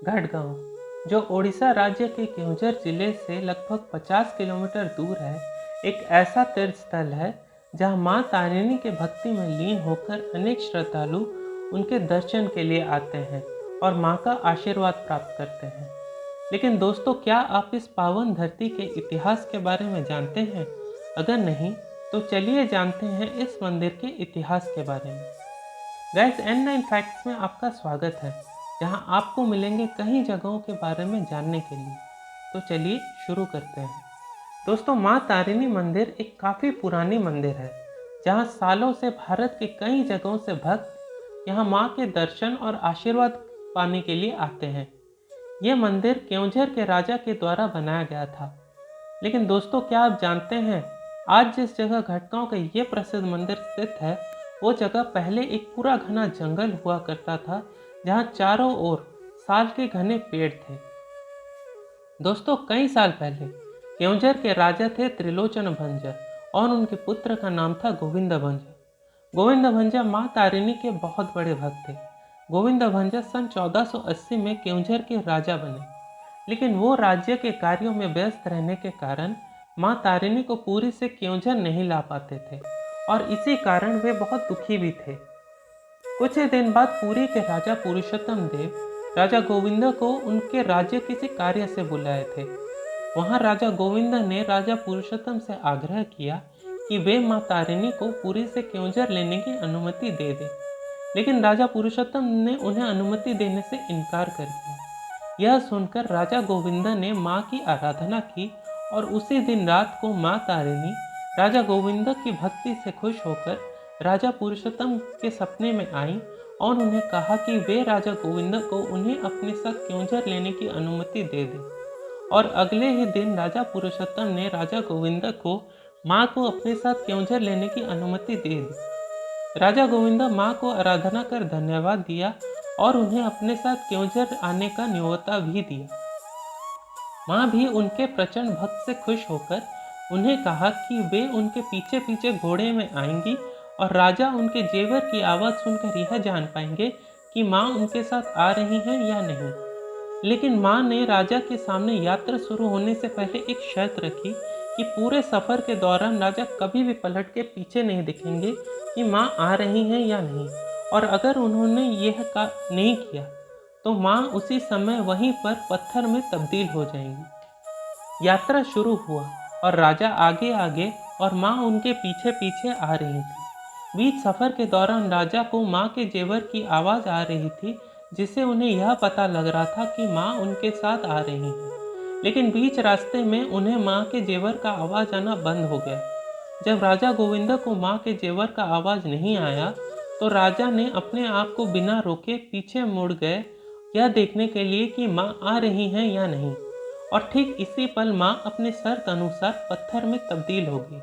गढ़गांव, जो ओडिशा राज्य के केओंझर जिले से लगभग 50 किलोमीटर दूर है, एक ऐसा तीर्थ स्थल है जहां मां तारिणी के भक्ति में लीन होकर अनेक श्रद्धालु उनके दर्शन के लिए आते हैं और मां का आशीर्वाद प्राप्त करते हैं। लेकिन दोस्तों, क्या आप इस पावन धरती के इतिहास के बारे में जानते हैं? अगर नहीं, तो चलिए जानते हैं इस मंदिर के इतिहास के बारे में। गाइस, N9 फैक्ट्स में आपका स्वागत है, जहां आपको मिलेंगे कई जगहों के बारे में जानने के लिए। तो चलिए शुरू करते हैं। दोस्तों, मां तारिणी मंदिर एक काफ़ी पुरानी मंदिर है, जहां सालों से भारत के कई जगहों से भक्त यहां मां के दर्शन और आशीर्वाद पाने के लिए आते हैं। यह मंदिर केओंझर के राजा के द्वारा बनाया गया था। लेकिन दोस्तों, क्या आप जानते हैं, आज जिस जगह घटगांव का ये प्रसिद्ध मंदिर स्थित है, वो जगह पहले एक पूरा घना जंगल हुआ करता था, जहां चारों ओर साल के घने पेड़ थे। दोस्तों, कई साल पहले केओंझर के राजा थे त्रिलोचन भंजर और उनके पुत्र का नाम था गोविंद भंजर। गोविंद भंजर मां तारिणी के बहुत बड़े भक्त थे। गोविंद भंजर सन 1480 में केओंझर के राजा बने, लेकिन वो राज्य के कार्यों में व्यस्त रहने के कारण मां तारिणी को पुरी से केओंझर नहीं ला पाते थे और इसी कारण वे बहुत दुखी भी थे। कुछ ही दिन बाद पुरी के राजा पुरुषोत्तम देव राजा गोविंद को उनके राज्य किसी कार्य से बुलाए थे। वहां राजा गोविंद ने राजा पुरुषोत्तम से आग्रह किया कि वे मां तारिणी को पुरी से केओंझर लेने की अनुमति दे दें, लेकिन राजा पुरुषोत्तम ने उन्हें अनुमति देने से इनकार कर दिया। यह सुनकर राजा गोविंद ने मां की आराधना की और उसी दिन रात को मां तारिणी राजा गोविंद की भक्ति से खुश होकर राजा पुरुषोत्तम के सपने में आई और उन्हें कहा कि वे राजा गोविंद को उन्हें अपने साथ केओंझर लेने की अनुमति दे दें। और अगले ही दिन राजा पुरुषोत्तम ने राजा गोविंद को मां को अपने साथ केओंझर लेने की अनुमति दे दी। राजा गोविंद मां को आराधना कर धन्यवाद दिया और उन्हें अपने साथ केओंझर आने का न्योता भी दिया। मां भी उनके प्रचंड भक्त से खुश होकर उन्हें कहा कि वे उनके पीछे पीछे घोड़े में आएंगी और राजा उनके जेवर की आवाज़ सुनकर यह जान पाएंगे कि मां उनके साथ आ रही हैं या नहीं। लेकिन मां ने राजा के सामने यात्रा शुरू होने से पहले एक शर्त रखी कि पूरे सफ़र के दौरान राजा कभी भी पलट के पीछे नहीं दिखेंगे कि मां आ रही हैं या नहीं, और अगर उन्होंने यह नहीं किया तो मां उसी समय वहीं पर पत्थर में तब्दील हो जाएंगी। यात्रा शुरू हुआ और राजा आगे आगे और मां उनके पीछे पीछे आ रही थी। बीच सफ़र के दौरान राजा को मां के जेवर की आवाज़ आ रही थी, जिससे उन्हें यह पता लग रहा था कि मां उनके साथ आ रही हैं। लेकिन बीच रास्ते में उन्हें मां के जेवर का आवाज़ आना बंद हो गया। जब राजा गोविंद को मां के जेवर का आवाज़ नहीं आया, तो राजा ने अपने आप को बिना रोके पीछे मुड़ गए, यह देखने के लिए कि मां आ रही हैं या नहीं। और ठीक इसी पल मां अपने शर्त अनुसार पत्थर में तब्दील हो गई।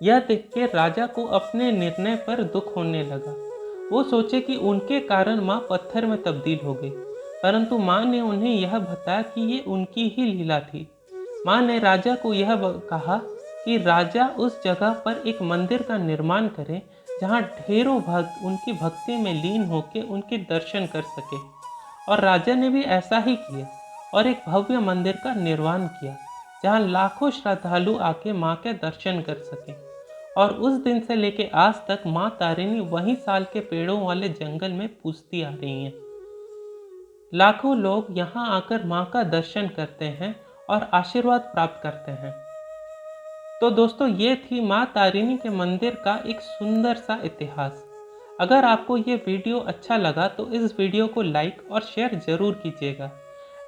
यह देख के राजा को अपने निर्णय पर दुख होने लगा। वो सोचे कि उनके कारण मां पत्थर में तब्दील हो गई, परंतु मां ने उन्हें यह बताया कि ये उनकी ही लीला थी। मां ने राजा को यह कहा कि राजा उस जगह पर एक मंदिर का निर्माण करें जहां ढेरों भक्त उनकी भक्ति में लीन होकर उनके दर्शन कर सके। और राजा ने भी ऐसा ही किया और एक भव्य मंदिर का निर्माण किया जहां लाखों श्रद्धालु आके मां के दर्शन कर सके। और उस दिन से लेके आज तक मां तारिणी वहीं साल के पेड़ों वाले जंगल में पूजती आ रही हैं। लाखों लोग यहां आकर मां का दर्शन करते हैं और आशीर्वाद प्राप्त करते हैं। तो दोस्तों, ये थी मां तारिणी के मंदिर का एक सुंदर सा इतिहास। अगर आपको ये वीडियो अच्छा लगा तो इस वीडियो को लाइक और शेयर ज़रूर कीजिएगा।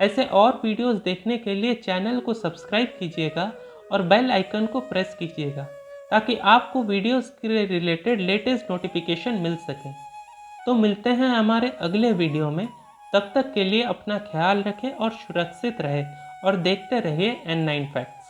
ऐसे और वीडियोस देखने के लिए चैनल को सब्सक्राइब कीजिएगा और बेल आइकन को प्रेस कीजिएगा, ताकि आपको वीडियोस के रिलेटेड लेटेस्ट नोटिफिकेशन मिल सके। तो मिलते हैं हमारे अगले वीडियो में। तब तक के लिए अपना ख्याल रखें और सुरक्षित रहें और देखते रहिए N9 फैक्ट्स।